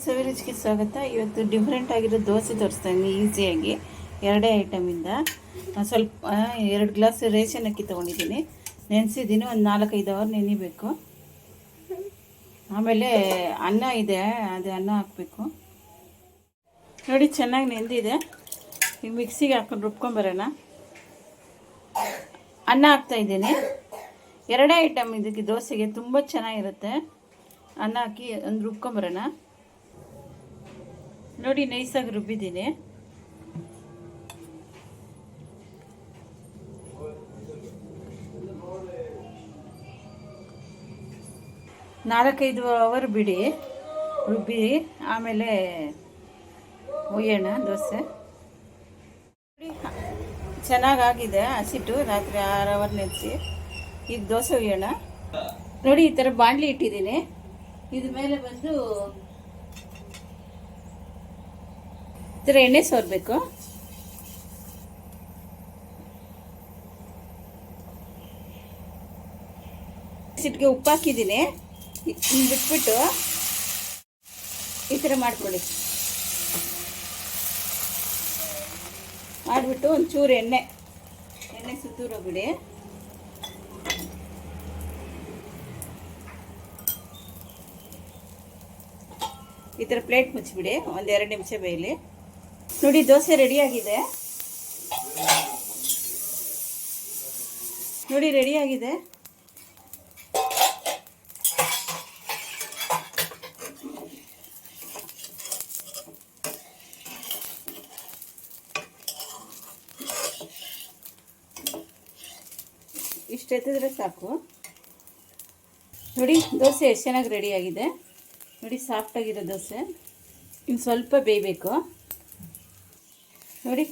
ಸವಿರುಚಿಗೆ ಸ್ವಾಗತ. ಇವತ್ತು ಡಿಫ್ರೆಂಟ್ ಆಗಿರೋ ದೋಸೆ ತೋರಿಸ್ತಾ ಇದ್ದೀನಿ ಈಸಿಯಾಗಿ. ಎರಡೇ ಐಟಮಿಂದ. ಸ್ವಲ್ಪ 2 ಗ್ಲಾಸ್ ರೇಷನ್ ಅಕ್ಕಿ ತೊಗೊಂಡಿದ್ದೀನಿ, ನೆನೆಸಿದ್ದೀನಿ. ಒಂದು 4-5 ಅವರ್ ನೆನಿಬೇಕು. ಆಮೇಲೆ ಅನ್ನ ಇದೆ, ಅದು ಅನ್ನ ಹಾಕಬೇಕು. ನೋಡಿ ಚೆನ್ನಾಗಿ ನೆಂದಿದೆ. ಈಗ ಮಿಕ್ಸಿಗೆ ಹಾಕೊಂಡು ರುಬ್ಕೊಂಬರೋಣ. ಅನ್ನ ಹಾಕ್ತಾಯಿದ್ದೀನಿ. ಎರಡೇ ಐಟಮ್ ಇದಕ್ಕೆ, ದೋಸೆಗೆ ತುಂಬ ಚೆನ್ನಾಗಿರುತ್ತೆ. ಅನ್ನ ಹಾಕಿ ಒಂದು ರುಬ್ಕೊಂಬರೋಣ. ನೋಡಿ ನೈಸಾಗಿ ರುಬ್ಬಿದ್ದೀನಿ. ನಾಲ್ಕೈದು ಅವರ್ ಬಿಡಿ ರುಬ್ಬಿ, ಆಮೇಲೆ ಒಯ್ಯೋಣ ದೋಸೆ. ಚೆನ್ನಾಗಾಗಿದೆ. ಹಸಿಟ್ಟು ರಾತ್ರಿ 6 ಅವರ್ ನೆನೆಸಿ. ಈಗ ದೋಸೆ ಒಯ್ಯೋಣ. ನೋಡಿ ಈ ಥರ ಬಾಣಲಿ ಇಟ್ಟಿದ್ದೀನಿ. ಇದ್ರ ಮೇಲೆ ಬಂದು ಈ ಥರ ಎಣ್ಣೆ ಸೋರಬೇಕು. ಹಸಿಟ್ಟಿಗೆ ಉಪ್ಪು ಹಾಕಿದ್ದೀನಿ. ಬಿಟ್ಬಿಟ್ಟು ಈ ಥರ ಮಾಡ್ಕೊಳ್ಳಿ. ಮಾಡಿಬಿಟ್ಟು ಒಂಚೂರು ಎಣ್ಣೆ ಸುತ್ತೂರು ಬಿಡಿ. ಈ ಥರ ಪ್ಲೇಟ್ ಮುಚ್ಚಿಬಿಡಿ. 1-2 ನಿಮಿಷ ಬೇಯಲಿ. ನೋಡಿ ದೋಸೆ ರೆಡಿಯಾಗಿದೆ. ನೋಡಿ ರೆಡಿಯಾಗಿದೆ. ಇಷ್ಟು ಎತ್ತಿದ್ರೆ ಸಾಕು. ನೋಡಿ ದೋಸೆ ಎಷ್ಟು ಚೆನ್ನಾಗಿ ರೆಡಿಯಾಗಿದೆ. ನೋಡಿ ಸಾಫ್ಟಾಗಿರೋ ದೋಸೆ. ಇನ್ನು ಸ್ವಲ್ಪ ಬೇಯಬೇಕು. ನೋಡಿ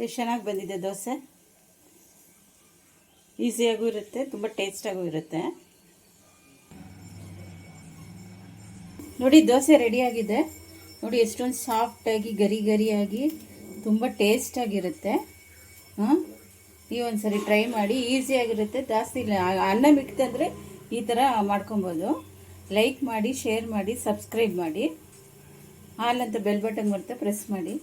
ಎಷ್ಟು ಚೆನ್ನಾಗಿ ಬಂದಿದೆ ದೋಸೆ. ಈಸಿಯಾಗೂ ಇರುತ್ತೆ, ತುಂಬ ಟೇಸ್ಟಾಗೂ ಇರುತ್ತೆ. ನೋಡಿ ದೋಸೆ ರೆಡಿಯಾಗಿದೆ. ನೋಡಿ ಎಷ್ಟೊಂದು ಸಾಫ್ಟಾಗಿ ಗರಿಯಾಗಿ ತುಂಬ ಟೇಸ್ಟಾಗಿರುತ್ತೆ. ನೀವು ಒಂದ್ಸರಿ ಟ್ರೈ ಮಾಡಿ. ಈಸಿಯಾಗಿರುತ್ತೆ, ಜಾಸ್ತಿ ಇಲ್ಲ. ಅನ್ನ ಮಿಕ್ತಂದರೆ ಈ ಥರ ಮಾಡ್ಕೊಬೋದು. ಲೈಕ್ ಮಾಡಿ, ಶೇರ್ ಮಾಡಿ, ಸಬ್ಸ್ಕ್ರೈಬ್ ಮಾಡಿ. ಹಾಲ್ ಅಂತ ಬೆಲ್ ಬಟನ್ ಬರುತ್ತೆ, ಪ್ರೆಸ್ ಮಾಡಿ.